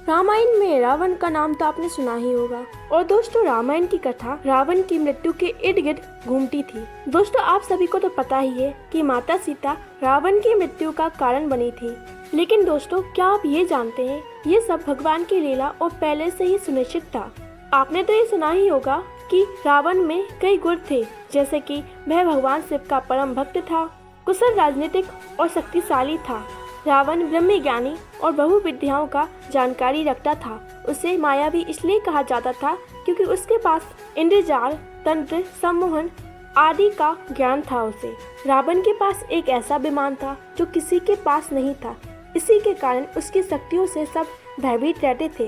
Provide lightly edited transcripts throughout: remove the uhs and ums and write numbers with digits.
रामायण में रावण का नाम तो आपने सुना ही होगा। और दोस्तों, रामायण की कथा रावण की मृत्यु के इर्द गिर्द घूमती थी। दोस्तों, आप सभी को तो पता ही है कि माता सीता रावण की मृत्यु का कारण बनी थी। लेकिन दोस्तों, क्या आप ये जानते हैं, ये सब भगवान की लीला और पहले से ही सुनिश्चित था। आपने तो ये सुना ही होगा कि रावण में कई गुण थे, जैसे कि वह भगवान शिव का परम भक्त था, कुशल राजनीतिक और शक्तिशाली था। रावण ब्रह्म ज्ञानी और बहु विद्याओं का जानकारी रखता था। उसे मायावी इसलिए कहा जाता था क्योंकि उसके पास इंद्रजाल, तंत्र, सम्मोहन आदि का ज्ञान था। उसे रावण के पास एक ऐसा विमान था जो किसी के पास नहीं था। इसी के कारण उसकी शक्तियों से सब भयभीत रहते थे।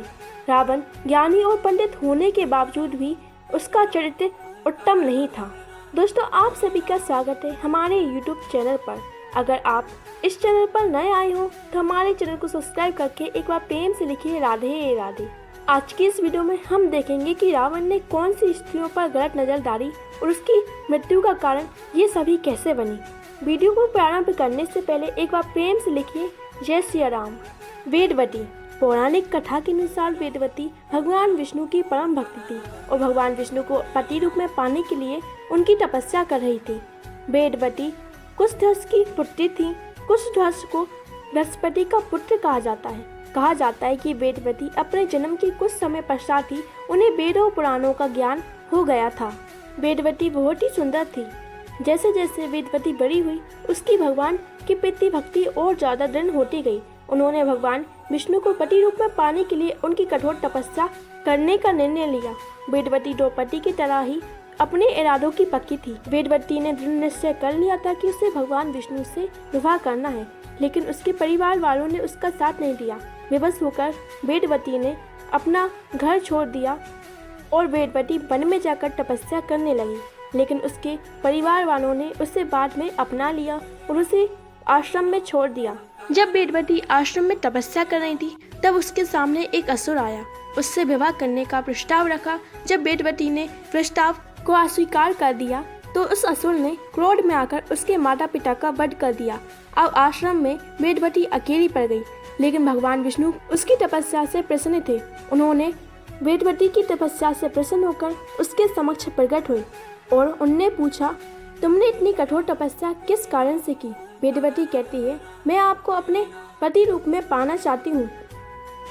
रावण ज्ञानी और पंडित होने के बावजूद भी उसका चरित्र उत्तम नहीं था। दोस्तों, आप सभी का स्वागत है हमारे YouTube चैनल पर। अगर आप इस चैनल पर नए आए हो तो हमारे चैनल को सब्सक्राइब करके एक बार प्रेम से लिखिए राधे राधे। आज की इस वीडियो में हम देखेंगे कि रावण ने कौन सी स्त्रियों पर गलत नजर डाली और उसकी मृत्यु का कारण ये सभी कैसे बनी। वीडियो को प्रारंभ करने से पहले एक बार प्रेम से लिखिए जय श्री राम। वेदवती। पौराणिक कथा के अनुसार वेदवती भगवान विष्णु की परम भक्त थी और भगवान विष्णु को पति रूप में पाने के लिए उनकी तपस्या कर रही थी। वेदवती कुशध्वज की पुत्री थी। कुशध्वज को बृहस्पति का पुत्र कहा जाता है कि वेदवती अपने जन्म के कुछ समय पश्चात ही उन्हें वेदों और पुराणों का ज्ञान हो गया था। वेदवती बहुत ही सुंदर थी। जैसे जैसे वेदवती बड़ी हुई, उसकी भगवान के प्रति भक्ति और ज्यादा दृढ़ होती गई। उन्होंने भगवान विष्णु को पति रूप में पाने के लिए उनकी कठोर तपस्या करने का निर्णय लिया। वेदवती द्रौपदी की तरह ही अपने इरादों की पक्की थी। वेदवती ने दृढ़ निश्चय कर लिया था कि उसे भगवान विष्णु से विवाह करना है, लेकिन उसके परिवार वालों ने उसका साथ नहीं दिया। विवश होकर वेदवती ने अपना घर छोड़ दिया और वेदवती वन में जाकर तपस्या करने लगी। लेकिन उसके परिवार वालों ने उसे बाद में अपना लिया और उसे आश्रम में छोड़ दिया। जब वेदवती आश्रम में तपस्या कर रही थी, तब उसके सामने एक असुर आया। उससे विवाह करने का प्रस्ताव रखा। जब वेदवती ने प्रस्ताव को अस्वीकार कर दिया तो उस असुर ने क्रोध में आकर उसके माता पिता का वध कर दिया। अब आश्रम में वेदवती अकेली पड़ गई, लेकिन भगवान विष्णु उसकी तपस्या से प्रसन्न थे। उन्होंने वेदवती की तपस्या से प्रसन्न होकर उसके समक्ष प्रकट हुए और उनने पूछा, तुमने इतनी कठोर तपस्या किस कारण से की। वेदवती कहती है, मैं आपको अपने पति रूप में पाना चाहती हूँ।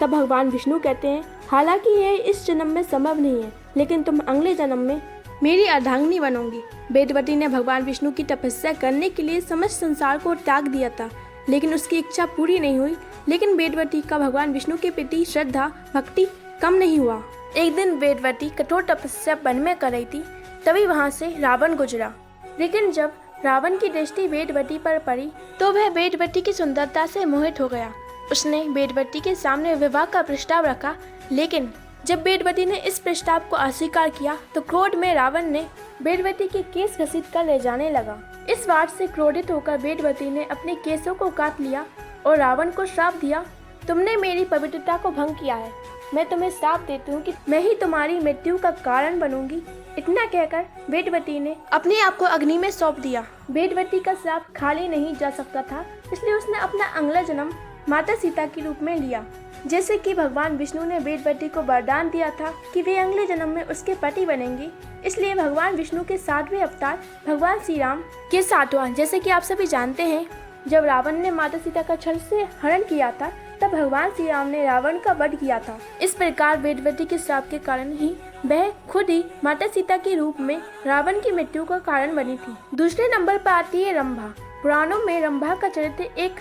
तब भगवान विष्णु कहते हैं, हालांकि यह इस जन्म में संभव नहीं है, लेकिन तुम अगले जन्म में मेरी अर्धांगिनी बनोगी। वेदवती ने भगवान विष्णु की तपस्या करने के लिए समस्त संसार को त्याग दिया था, लेकिन उसकी इच्छा पूरी नहीं हुई। लेकिन वेदवती का भगवान विष्णु के प्रति श्रद्धा भक्ति कम नहीं हुआ। एक दिन वेदवती कठोर तपस्या वन में कर रही थी, तभी वहाँ से रावण गुजरा। लेकिन जब रावण की दृष्टि वेदवती पर पड़ी तो वह वेदवती की सुंदरता से मोहित हो गया। उसने वेदवती के सामने विवाह का प्रस्ताव रखा, लेकिन जब वेदवती ने इस प्रस्ताव को अस्वीकार किया तो क्रोध में रावण ने वेदवती के केस घसीट कर ले जाने लगा। इस बात से क्रोधित होकर वेदवती ने अपने केसों को काट लिया और रावण को श्राप दिया, तुमने मेरी पवित्रता को भंग किया है। मैं तुम्हें श्राप देती हूँ कि मैं ही तुम्हारी मृत्यु का कारण बनूंगी। इतना कहकर वेदवती ने अपने आप को अग्नि में सौंप दिया। वेदवती का श्राप खाली नहीं जा सकता था, इसलिए उसने अपना अगला जन्म माता सीता के रूप में लिया। जैसे कि भगवान विष्णु ने वेदवती को वरदान दिया था कि वे अगले जन्म में उसके पति बनेंगी, इसलिए भगवान विष्णु के 7वें अवतार भगवान श्री राम के 7वां। जैसे कि आप सभी जानते हैं, जब रावण ने माता सीता का छल से हरण किया था, तब भगवान श्री राम ने रावण का वध किया था। इस प्रकार वेदवती के श्राप के कारण ही वह खुद ही माता सीता के रूप में रावण की मृत्यु का कारण बनी थी। दूसरे नंबर पर आती है रंभा। पुराणों में रंभा का चरित्र एक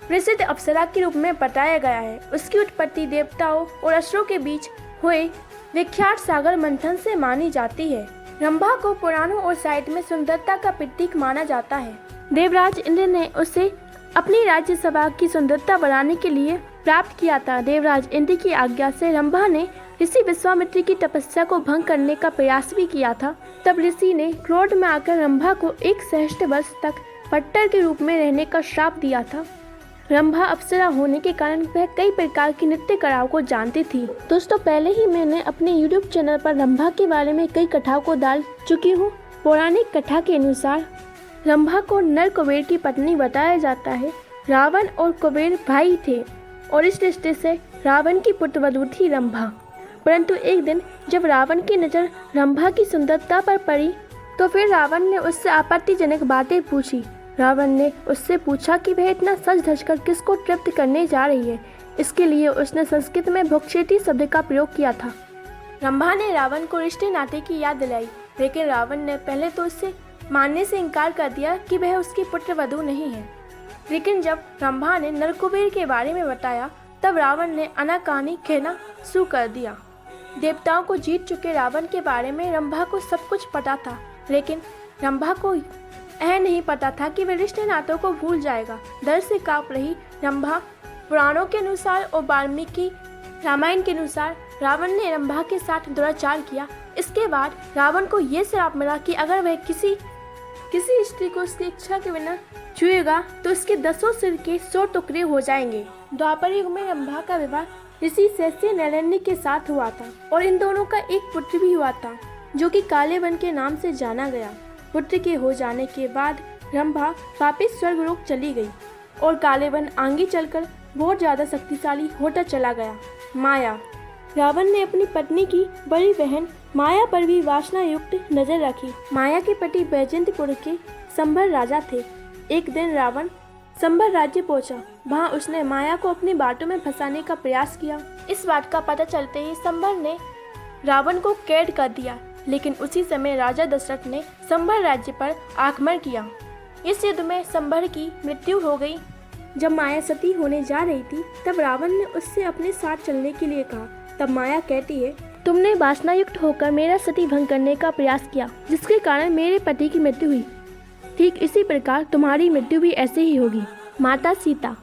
प्रसिद्ध अप्सरा के रूप में बताया गया है। उसकी उत्पत्ति देवताओं और असुरों के बीच हुए विख्यात सागर मंथन से मानी जाती है। रंभा को पुराणों और साहित्य में सुंदरता का प्रतीक माना जाता है। देवराज इंद्र ने उसे अपनी राज्यसभा की सुंदरता बढ़ाने के लिए प्राप्त किया था। देवराज इंद्र की आज्ञा से रंभा ने ऋषि विश्वामित्र की तपस्या को भंग करने का प्रयास भी किया था। तब ऋषि ने क्रोध में आकर रंभा को 1 सहस्त्र वर्ष तक पट्टर के रूप में रहने का श्राप दिया था। रंभा अप्सरा होने के कारण वह कई प्रकार की नृत्य कलाओं को जानती थी। दोस्तों, पहले ही मैंने अपने YouTube चैनल पर रंभा के बारे में कई कथाओं को डाल चुकी हूँ। पौराणिक कथा के अनुसार रंभा को नर कुबेर की पत्नी बताया जाता है। रावण और कुबेर भाई थे और इस रिश्ते से रावण की पुत्रवधू थी रंभा। परंतु एक दिन जब रावण की नज़र रंभा की सुंदरता पर पड़ी तो फिर रावण ने उससे आपत्तिजनक बातें पूछी। रावण ने उससे पूछा कि वह इतना सज धज कर किसको तृप्त करने जा रही है। इसके लिए उसने संस्कृत में भुक्षेटी शब्द का प्रयोग किया था। रंभा ने रावण को रिश्ते नाते की याद दिलाई, लेकिन रावण ने पहले तो उससे मानने से इनकार कर दिया कि वह उसकी पुत्रवधू नहीं है। लेकिन जब रंभा ने नरकुबेर के बारे में बताया तब रावण ने अनाकानी कहना शुरू कर दिया। देवताओं को जीत चुके रावण के बारे में रंभा को सब कुछ पता था, लेकिन रंभा को यह नहीं पता था कि वह रिश्ते नातों को भूल जाएगा। डर से कांप रही रंभा पुराणों के अनुसार और वाल्मीकि रामायण के अनुसार रावण ने रंभा के साथ दुराचार किया। इसके बाद रावण को यह श्राप मिला कि अगर वह किसी स्त्री को उसकी इच्छा के बिना छुएगा तो उसके 10 सिर के 100 टुकड़े हो जाएंगे। द्वापर युग में रंभा का विवाह ऋषि शैस्य नैरण्य के साथ हुआ था और इन दोनों का एक पुत्र भी हुआ था जो कि काले वन के नाम से जाना गया। पुत्र के हो जाने के बाद रंभा वापस स्वर्गलोक चली गई और काले वन आगे चलकर बहुत ज्यादा शक्तिशाली होता चला गया। माया। रावण ने अपनी पत्नी की बड़ी बहन माया पर भी वासना युक्त नजर रखी। माया के पति बैजंतपुर के संभर राजा थे। एक दिन रावण संभर राज्य पहुंचा। वहां उसने माया को अपनी बातों में फंसाने का प्रयास किया। इस बात का पता चलते ही संभर ने रावण को कैद कर दिया, लेकिन उसी समय राजा दशरथ ने संभर राज्य पर आक्रमण किया। इस युद्ध में संभर की मृत्यु हो गई। जब माया सती होने जा रही थी तब रावण ने उससे अपने साथ चलने के लिए कहा। तब माया कहती है, तुमने वासनायुक्त होकर मेरा सती भंग करने का प्रयास किया, जिसके कारण मेरे पति की मृत्यु हुई। ठीक इसी प्रकार तुम्हारी मृत्यु भी ऐसे ही होगी। माता सीता।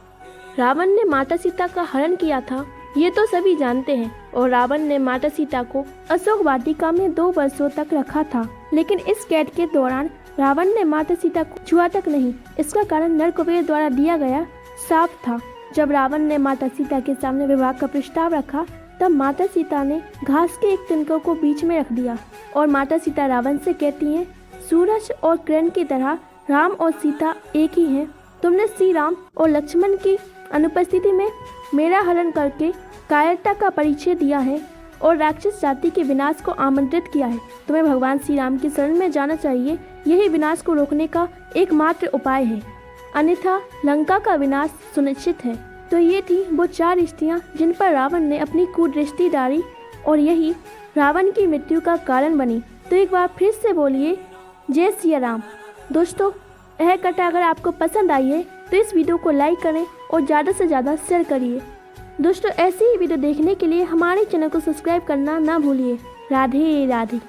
रावण ने माता सीता का हरण किया था, ये तो सभी जानते हैं। और रावण ने माता सीता को अशोक वाटिका में 2 वर्षों तक रखा था, लेकिन इस कैद के दौरान रावण ने माता सीता को छुआ तक नहीं। इसका कारण नरकुबेर द्वारा दिया गया शाप था। जब रावण ने माता सीता के सामने विवाह का प्रस्ताव रखा तब माता सीता ने घास के एक तिनकों को बीच में रख दिया और माता सीता रावण से कहती हैं, सूरज और किरण की तरह राम और सीता एक ही हैं। तुमने श्री राम और लक्ष्मण की अनुपस्थिति में मेरा हरण करके कायरता का परिचय दिया है और राक्षस जाति के विनाश को आमंत्रित किया है। तुम्हें भगवान श्री राम की शरण में जाना चाहिए, यही विनाश को रोकने का एकमात्र उपाय है, अन्यथा लंका का विनाश सुनिश्चित है। तो ये थी वो 4 स्त्रियां जिन पर रावण ने अपनी कुदृष्टि डाली और यही रावण की मृत्यु का कारण बनी। तो एक बार फिर से बोलिए जय सिया राम। दोस्तों, यह कथा अगर आपको पसंद आई है तो इस वीडियो को लाइक करें और ज़्यादा से ज़्यादा शेयर करिए। दोस्तों, ऐसी ही वीडियो देखने के लिए हमारे चैनल को सब्सक्राइब करना ना भूलिए। राधे राधे।